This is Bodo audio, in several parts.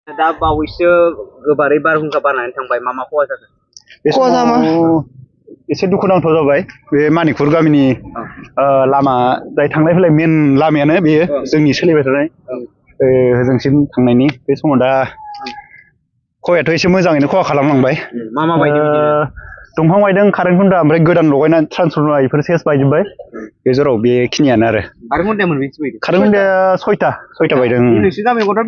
दा बावैसो गोबारै बारहुंखा बारनानै थांबाय मा खहा जाखो? खहा जामा एसे दुखुनांथाव जाबाय बे मानिकपुर गामिनि लामा जाय थांलाय फैलाय मेन लामायानो बेयो जोंनि सोलिबाय थानाय होजोंसिम थांनायनि बे समाव दा खहायाथ' एसे मोजाङैनो खहा खालामलांबाय। मा बायदि दंफां बायदों, कारेन्ट खुन्था, ओमफ्राय गोदान लगायनानै ट्रान्सफर्मार बेफोर सेस बायजोब्बाय। बे जराव बेखिनियानो आरो कारेन्ट खुन्थाया मोनबेसे बायदों? कारेन्ट खुन्थाया सयथा बायदों। नोंसोर गामियावथ'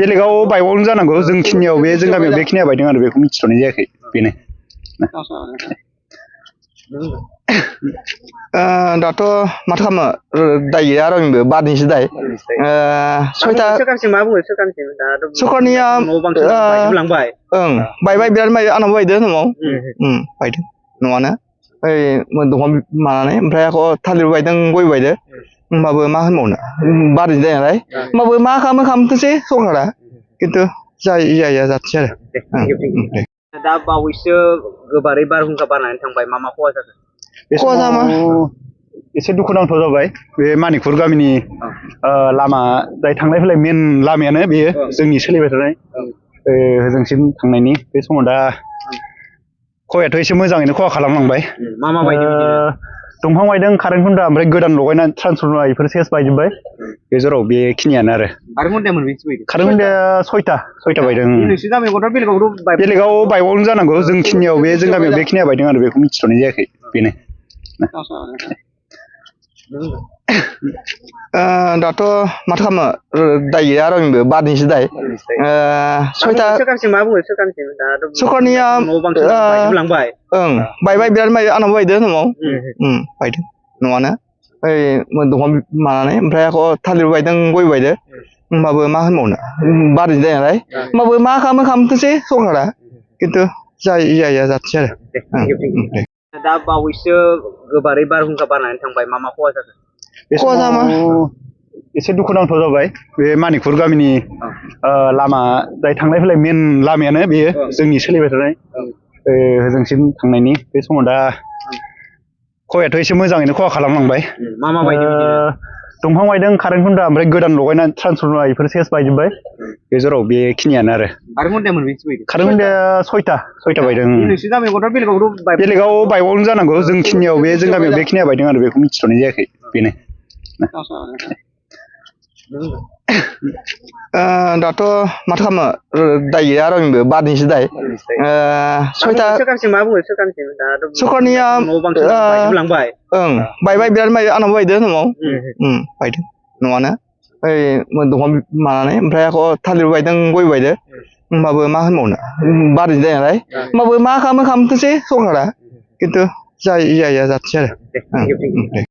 बेलेगाव बायबावनो जानांगौ, जोंखिनियाव बे जों गामियाव बेखिनिया बायदों आरो बेखौ मिथिथ'नाय जायाखै बेनो। दाथ' माथो खालामनो दाय गैया रावनिबो बारनिसो दाय। सरखारनिया बायबाय, बिराद आंनावबो बायदों न'आव बायदों न'आनो ओइ दंफां मानानै, ओमफ्राय थालिर बायदों, गय बायदों। होमबाबो मा होनबावनो, बारनि दाय नालाय। होमबाबो मा खालामथोंसै सरखारा, खिन्थु जाया जाथोंसै आरो। दा बावैसो गोबारै बारहुंखा बारनानै थांबाय मा खहा जाखो? खहा जामा एसे दुखुनांथाव जाबाय बे मानिकपुर गामिनि लामा जाय थांलाय फैलाय मेन लामायानो बेयो जोंनि सोलिबाय थानाय होजोंसिम थांनायनि बे समाव दा खहायाथ' एसे मोजाङैनो खहा खालामलांबाय। मा बायदि दंफां बायदों, कारेन्ट खुन्था, ओमफ्राय गोदान लगायनानै ट्रान्सफर्मार बेफोर सेस बायजोब्बाय। बे जराव बेखिनियानो आरो कारेन्ट खुन्थाया मोनबेसे बायदों? कारेन्ट खुन्थाया सयथा बायदों। नोंसोर गामियावथ' बेलेगाव बायबावनो जानांगौ, जोंखिनियाव बे जों गामियाव बेखिनिया बायदों आरो बेखौ मिथिथ'नाय जायाखै बेनो। दाथ' माथो खालामनो दाय गैया रावनिबो बारनिसो दाय। सरखारनिया बायबाय, बिराद आंनावबो बायदों न'आव बायदों न'आनो ओइ दंफां मानानै, ओमफ्राय थालिर बायदों, गय बायदों। होमबाबो मा होनबावनो, बारनि दाय नालाय। होमबाबो मा खालामथोंसै सरखारा, खिन्थु जाया जाथोंसै आरो। दा बावैसो गोबारै बारहुंखा बारनानै थांबाय मा खहा जाखो? खहा जामा एसे दुखुनांथाव जाबाय बे मानिकपुर गामिनि लामा जाय थांलाय फैलाय मेन लामायानो बेयो जोंनि सोलिबाय थानाय होजोंसिम थांनायनि बे समाव दा खहायाथ' एसे मोजाङैनो खहा खालामलांबाय। मा बायदि दंफां बायदों, कारेन्ट खुन्था, ओमफ्राय गोदान लगायनानै ट्रान्सफर्मार बेफोर सेस बायजोब्बाय। बे जराव बेखिनियानो आरो कारेन्ट खुन्थाया मोनबेसे बायदों? कारेन्ट खुन्थाया सयथा बायदों। नोंसोर गामियावथ' बेलेगाव बायबावनो जानांगौ, जोंखिनियाव बे जों गामियाव बेखिनिया बायदों आरो बेखौ मिथिथ'नाय जायाखै बेनो। दाथ' माथो खालामनो दाय गैया रावनिबो बारनिसो दाय। सरखारनिया बायबाय, बिराद आंनावबो बायदों न'आव बायदों न'आनो ओइ दंफां मानानै, ओमफ्राय थालिर बायदों, गय बायदों। होमबाबो मा होनबावनो, बारनि दाय नालाय। होमबाबो मा खालामथोंसै सरखारा, खिन्थु जाया जाथोंसै आरो।